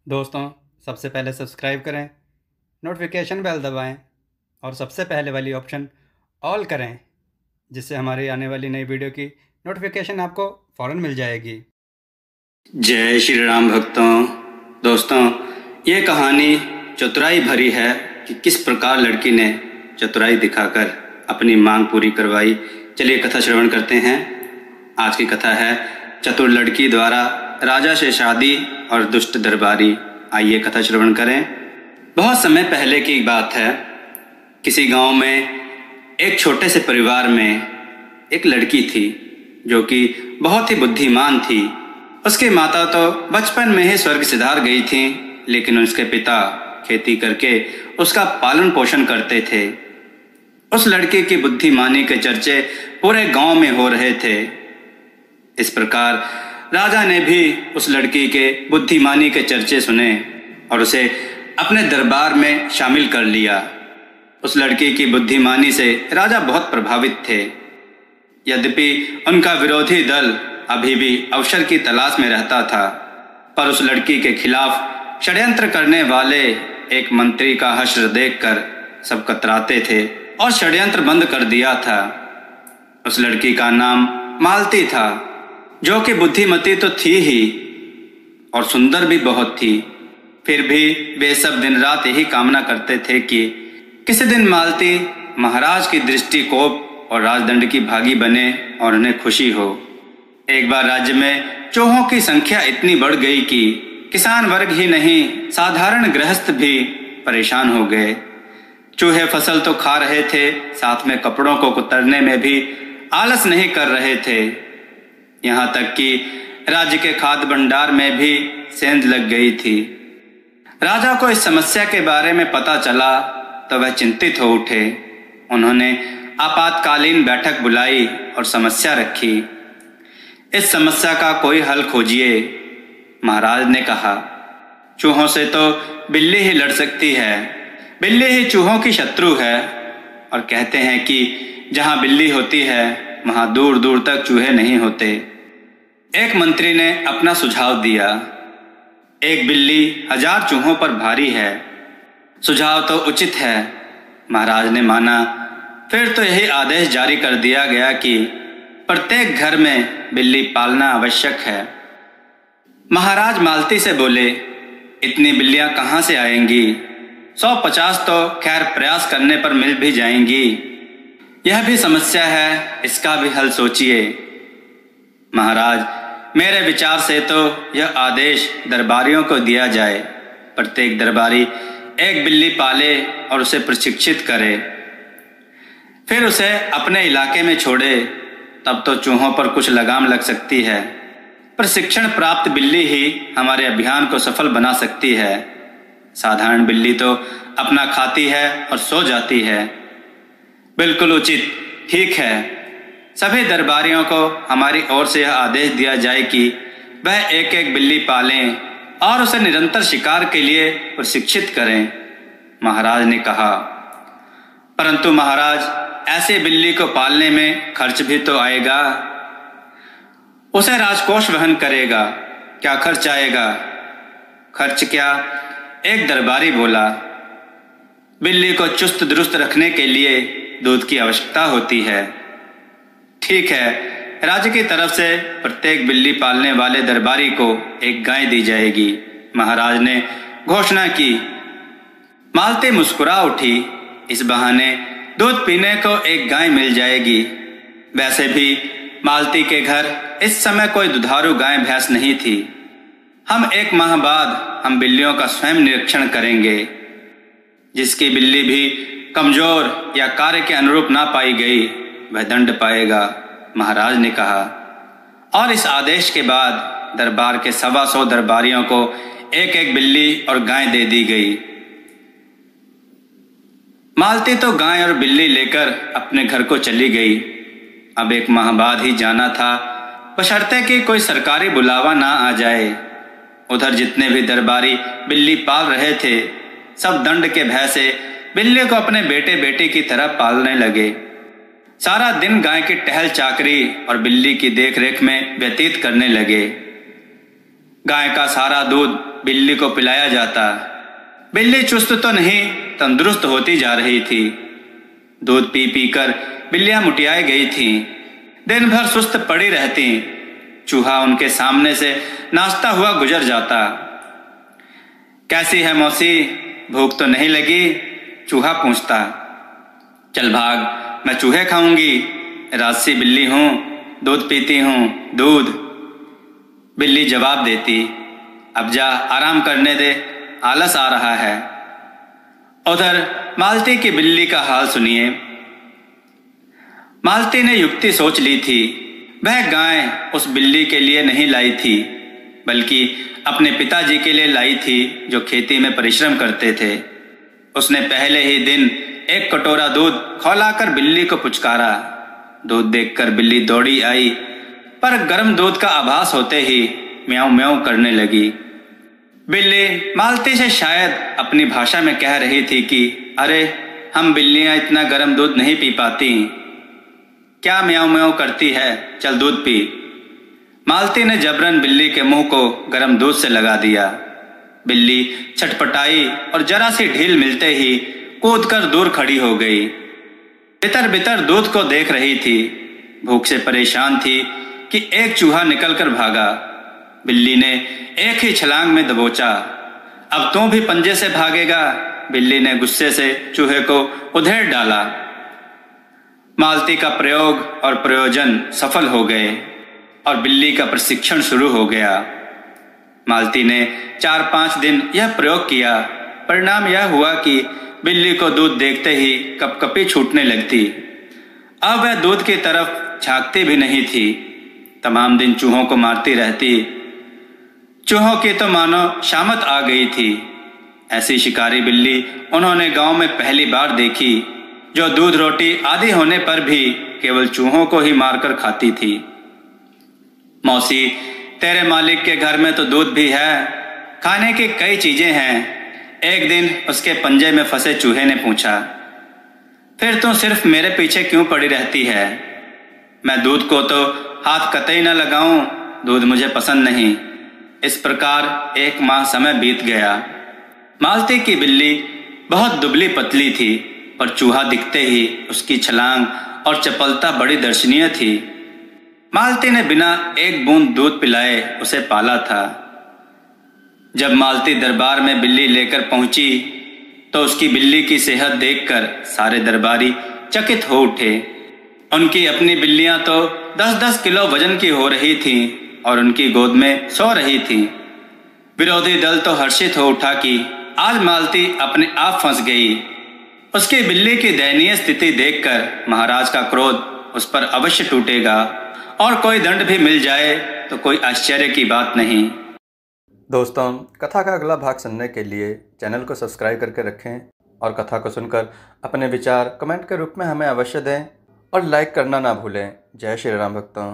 दोस्तों, सबसे पहले सब्सक्राइब करें, नोटिफिकेशन बेल दबाएं और सबसे पहले वाली ऑप्शन ऑल करें, जिससे हमारी आने वाली नई वीडियो की नोटिफिकेशन आपको फ़ौरन मिल जाएगी। जय श्री राम भक्तों। दोस्तों, ये कहानी चतुराई भरी है कि किस प्रकार लड़की ने चतुराई दिखाकर अपनी मांग पूरी करवाई। चलिए कथा श्रवण करते हैं। आज की कथा है चतुर लड़की द्वारा राजा से शादी और दुष्ट दरबारी। आइए कथा श्रवण करें। बहुत समय पहले की बात है। किसी गांव में एक छोटे से परिवार में एक लड़की थी जो कि बहुत ही बुद्धिमान थी। उसकी माता तो बचपन में ही स्वर्ग सिधार गई थी, लेकिन उसके पिता खेती करके उसका पालन पोषण करते थे। उस लड़की की बुद्धिमानी के चर्चे पूरे गांव में हो रहे थे। इस प्रकार राजा ने भी उस लड़की के बुद्धिमानी के चर्चे सुने और उसे अपने दरबार में शामिल कर लिया। उस लड़की की बुद्धिमानी से राजा बहुत प्रभावित थे। यद्यपि उनका विरोधी दल अभी भी अवसर की तलाश में रहता था, पर उस लड़की के खिलाफ षड्यंत्र करने वाले एक मंत्री का हश्र देखकर सब कतराते थे और षड्यंत्र बंद कर दिया था। उस लड़की का नाम मालती था, जो कि बुद्धिमती तो थी ही और सुंदर भी बहुत थी। फिर भी वे सब दिन रात यही कामना करते थे कि किसी दिन मालती महाराज की दृष्टि कोप और राजदंड की भागी बने और उन्हें खुशी हो। एक बार राज्य में चूहों की संख्या इतनी बढ़ गई कि किसान वर्ग ही नहीं, साधारण गृहस्थ भी परेशान हो गए। चूहे फसल तो खा रहे थे, साथ में कपड़ों को कुतरने में भी आलस नहीं कर रहे थे। यहाँ तक कि राज्य के खाद्य भंडार में भी सेंध लग गई थी। राजा को इस समस्या के बारे में पता चला तो वह चिंतित हो उठे। उन्होंने आपातकालीन बैठक बुलाई और समस्या रखी। इस समस्या का कोई हल खोजिए। महाराज ने कहा, चूहों से तो बिल्ली ही लड़ सकती है। बिल्ली ही चूहों की शत्रु है और कहते हैं कि जहां बिल्ली होती है वहां दूर दूर तक चूहे नहीं होते। एक मंत्री ने अपना सुझाव दिया, एक बिल्ली 1000 चूहों पर भारी है। सुझाव तो उचित है। महाराज ने माना। फिर तो यही आदेश जारी कर दिया गया कि प्रत्येक घर में बिल्ली पालना आवश्यक है। महाराज मालती से बोले, इतनी बिल्लियां कहां से आएंगी? 150 तो खैर प्रयास करने पर मिल भी जाएंगी। यह भी समस्या है, इसका भी हल सोचिए। महाराज, मेरे विचार से तो यह आदेश दरबारियों को दिया जाए। प्रत्येक दरबारी एक बिल्ली पाले और उसे प्रशिक्षित करे, फिर उसे अपने इलाके में छोड़े। तब तो चूहों पर कुछ लगाम लग सकती है। प्रशिक्षण प्राप्त बिल्ली ही हमारे अभियान को सफल बना सकती है। साधारण बिल्ली तो अपना खाती है और सो जाती है। बिल्कुल उचित, ठीक है। सभी दरबारियों को हमारी ओर से यह आदेश दिया जाए कि वह एक एक बिल्ली पालें और उसे निरंतर शिकार के लिए प्रशिक्षित करें। महाराज ने कहा, परंतु महाराज, ऐसे बिल्ली को पालने में खर्च भी तो आएगा। उसे राजकोष वहन करेगा, क्या खर्च आएगा? खर्च क्या? एक दरबारी बोला, बिल्ली को चुस्त दुरुस्त रखने के लिए दूध की आवश्यकता होती है। ठीक है, राज्य की तरफ से प्रत्येक बिल्ली पालने वाले दरबारी को एक गाय दी जाएगी। महाराज ने घोषणा की। मालती मुस्कुरा उठी। इस बहाने दूध पीने को एक गाय मिल जाएगी। वैसे भी मालती के घर इस समय कोई दुधारू गाय भैंस नहीं थी। हम 1 माह बाद हम बिल्लियों का स्वयं निरीक्षण करेंगे। जिसकी बिल्ली भी कमजोर या कार्य के अनुरूप ना पाई गई वह दंड पाएगा, महाराज ने कहा। और इस आदेश के बाद दरबार के 125 दरबारियों को एक एक बिल्ली और गाय दे दी गई। मालती तो गाय और बिल्ली लेकर अपने घर को चली गई। अब 1 माह बाद ही जाना था, बशर्ते कि कोई सरकारी बुलावा ना आ जाए। उधर जितने भी दरबारी बिल्ली पाल रहे थे, सब दंड के भय से बिल्ली को अपने बेटे बेटी की तरह पालने लगे। सारा दिन गाय की टहल चाकरी और बिल्ली की देखरेख में व्यतीत करने लगे। गाय का सारा दूध बिल्ली को पिलाया जाता। बिल्ली चुस्त तो नहीं, तंदुरुस्त होती जा रही थी। दूध पी पी कर बिल्लियां मुटियाई गई थीं। दिन भर सुस्त पड़ी रहती। चूहा उनके सामने से नाचता हुआ गुजर जाता। कैसी है मौसी, भूख तो नहीं लगी? चूहा पूछता। चल भाग, मैं चूहे खाऊंगी, राजसी बिल्ली हूं, दूध पीती हूं, दूध। बिल्ली जवाब देती, अब जा आराम करने दे, आलस आ रहा है। उधर मालती की बिल्ली का हाल सुनिए। मालती ने युक्ति सोच ली थी। वह गाय उस बिल्ली के लिए नहीं लाई थी, बल्कि अपने पिताजी के लिए लाई थी, जो खेती में परिश्रम करते थे। उसने पहले ही दिन एक कटोरा दूध खौलाकर बिल्ली को पुचकारा। दूध देखकर बिल्ली दौड़ी आई, पर गर्म दूध का आभास होते ही म्याऊं म्याऊं करने लगी। बिल्ली मालती से शायद अपनी भाषा में कह रही थी कि अरे, हम बिल्लियां इतना गर्म दूध नहीं पी पाती। क्या म्याऊं म्याऊं करती है, चल दूध पी। मालती ने जबरन बिल्ली के मुंह को गर्म दूध से लगा दिया। बिल्ली छटपटाई और जरा सी ढील मिलते ही कूदकर दूर खड़ी हो गई। बितर बितर दूध को देख रही थी। भूख से परेशान थी कि एक चूहा निकलकर भागा। बिल्ली ने एक ही छलांग में दबोचा। अब तू भी पंजे से भागेगा? बिल्ली ने गुस्से से चूहे को उधेड़ डाला। मालती का प्रयोग और प्रयोजन सफल हो गए और बिल्ली का प्रशिक्षण शुरू हो गया। मालती ने 4-5 दिन यह प्रयोग किया। परिणाम यह हुआ कि बिल्ली को दूध देखते ही कपकपी छूटने लगती। अब वह दूध की तरफ झांकती भी नहीं थी। तमाम दिन चूहों को मारती रहती। चूहों की तो मानो शामत आ गई थी। ऐसी शिकारी बिल्ली उन्होंने गांव में पहली बार देखी, जो दूध रोटी आदि होने पर भी केवल चूहों को ही मारकर खाती थी। मौसी, तेरे मालिक के घर में तो दूध भी है, खाने की कई चीजें हैं। एक दिन उसके पंजे में फंसे चूहे ने पूछा, फिर तू सिर्फ मेरे पीछे क्यों पड़ी रहती है? मैं दूध को तो हाथ कतई न लगाऊं, दूध मुझे पसंद नहीं। इस प्रकार 1 माह समय बीत गया। मालती की बिल्ली बहुत दुबली पतली थी, पर चूहा दिखते ही उसकी छलांग और चपलता बड़ी दर्शनीय थी। मालती ने बिना एक बूंद दूध पिलाए उसे पाला था। जब मालती दरबार में बिल्ली लेकर पहुंची, तो उसकी बिल्ली की सेहत देखकर सारे दरबारी चकित हो उठे। उनकी अपनी बिल्लियां तो 10-10 किलो वजन की हो रही थीं और उनकी गोद में सो रही थीं। विरोधी दल तो हर्षित हो उठा कि आज मालती अपने आप फंस गई। उसकी बिल्ली की दयनीय स्थिति देखकर महाराज का क्रोध उस पर अवश्य टूटेगा और कोई दंड भी मिल जाए तो कोई आश्चर्य की बात नहीं। दोस्तों, कथा का अगला भाग सुनने के लिए चैनल को सब्सक्राइब करके रखें और कथा को सुनकर अपने विचार कमेंट के रूप में हमें अवश्य दें और लाइक करना ना भूलें। जय श्री राम भक्तों।